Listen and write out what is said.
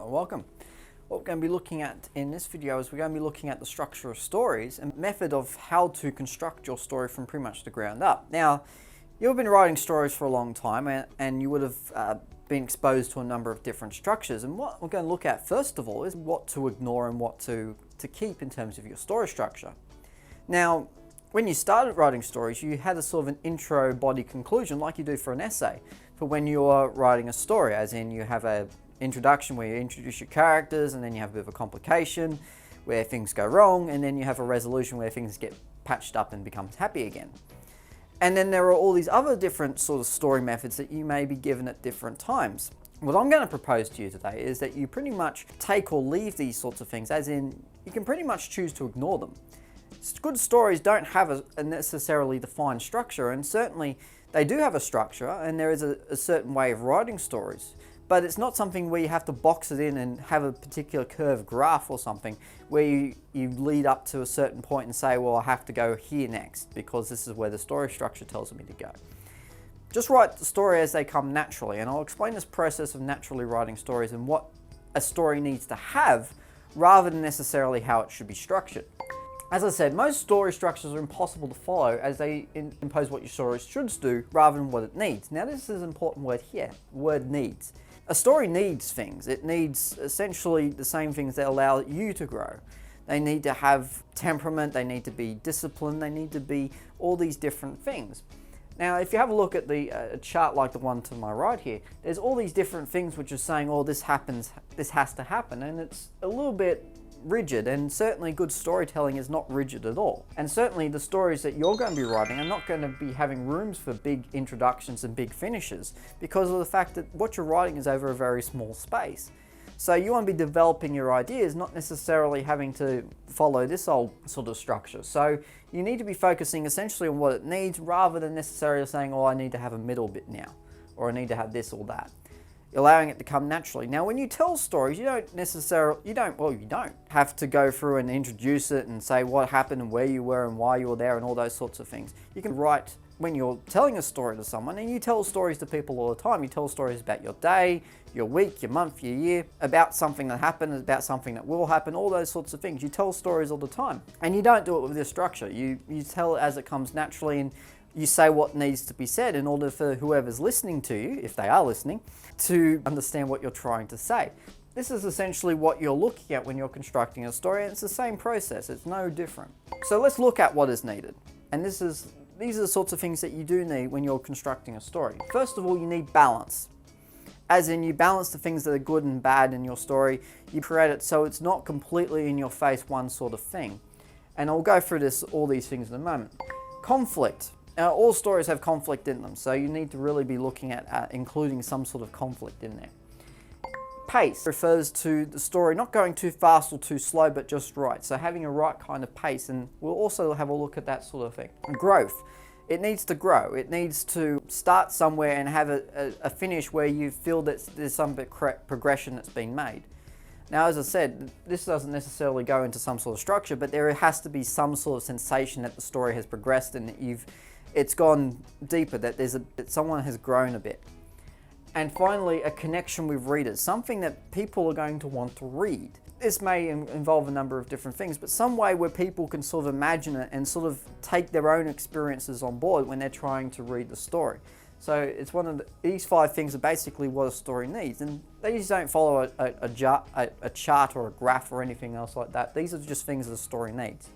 Welcome. What we're going to be looking at in this video is we're going to be looking at the structure of stories and method of how to construct your story from pretty much the ground up. Now, you've been writing stories for a long time and you would have been exposed to a number of different structures, and what we're going to look at first of all is what to ignore and what to keep in terms of your story structure. Now, when you started writing stories, you had a sort of an intro, body, conclusion like you do for an essay for when you're writing a story, as in you have a introduction where you introduce your characters, and then you have a bit of a complication where things go wrong, and then you have a resolution where things get patched up and becomes happy again. And then there are all these other different sort of story methods that you may be given at different times. What I'm going to propose to you today is that you pretty much take or leave these sorts of things, as in you can pretty much choose to ignore them. Good stories don't have a necessarily defined structure, and certainly they do have a structure, and there is a certain way of writing stories. But it's not something where you have to box it in and have a particular curved graph or something where you lead up to a certain point and say, well, I have to go here next because this is where the story structure tells me to go. Just write the story as they come naturally, and I'll explain this process of naturally writing stories and what a story needs to have rather than necessarily how it should be structured. As I said, most story structures are impossible to follow as they impose what your story should do rather than what it needs. Now, this is an important word here, word needs. A story needs things. It needs essentially the same things that allow you to grow. They need to have temperament, they need to be disciplined, they need to be all these different things. Now, if you have a look at the chart like the one to my right here, there's all these different things which are saying, oh, this happens, this has to happen, and it's a little bit rigid, and certainly good storytelling is not rigid at all. And certainly the stories that you're going to be writing are not going to be having rooms for big introductions and big finishes because of the fact that what you're writing is over a very small space. So you want to be developing your ideas, not necessarily having to follow this old sort of structure. So you need to be focusing essentially on what it needs rather than necessarily saying, oh, I need to have a middle bit now, or I need to have this or that. Allowing it to come naturally. Now, when you tell stories, you don't have to go through and introduce it and say what happened and where you were and why you were there and all those sorts of things. You can write when you're telling a story to someone, and you tell stories to people all the time. You tell stories about your day, your week, your month, your year, about something that happened, about something that will happen, all those sorts of things. You tell stories all the time, and you don't do it with this structure. You tell it as it comes naturally, and you say what needs to be said in order for whoever's listening to you, if they are listening, to understand what you're trying to say. This is essentially what you're looking at when you're constructing a story, and it's the same process. It's no different. So let's look at what is needed. And these are the sorts of things that you do need when you're constructing a story. First of all, you need balance. As in, you balance the things that are good and bad in your story. You create it so it's not completely in your face one sort of thing. And I'll go through all these things in a moment. Conflict. Now, all stories have conflict in them, so you need to really be looking at including some sort of conflict in there. Pace refers to the story not going too fast or too slow, but just right. So having a right kind of pace, and we'll also have a look at that sort of thing. And growth. It needs to grow. It needs to start somewhere and have a finish where you feel that there's some bit progression that's been made. Now, as I said, this doesn't necessarily go into some sort of structure, but there has to be some sort of sensation that the story has progressed and that it's gone deeper, that that someone has grown a bit. And finally, a connection with readers, something that people are going to want to read. This may involve a number of different things, but some way where people can sort of imagine it and sort of take their own experiences on board when they're trying to read the story. So it's these 5 things are basically what a story needs, and these don't follow a chart or a graph or anything else like that. These are just things that a story needs.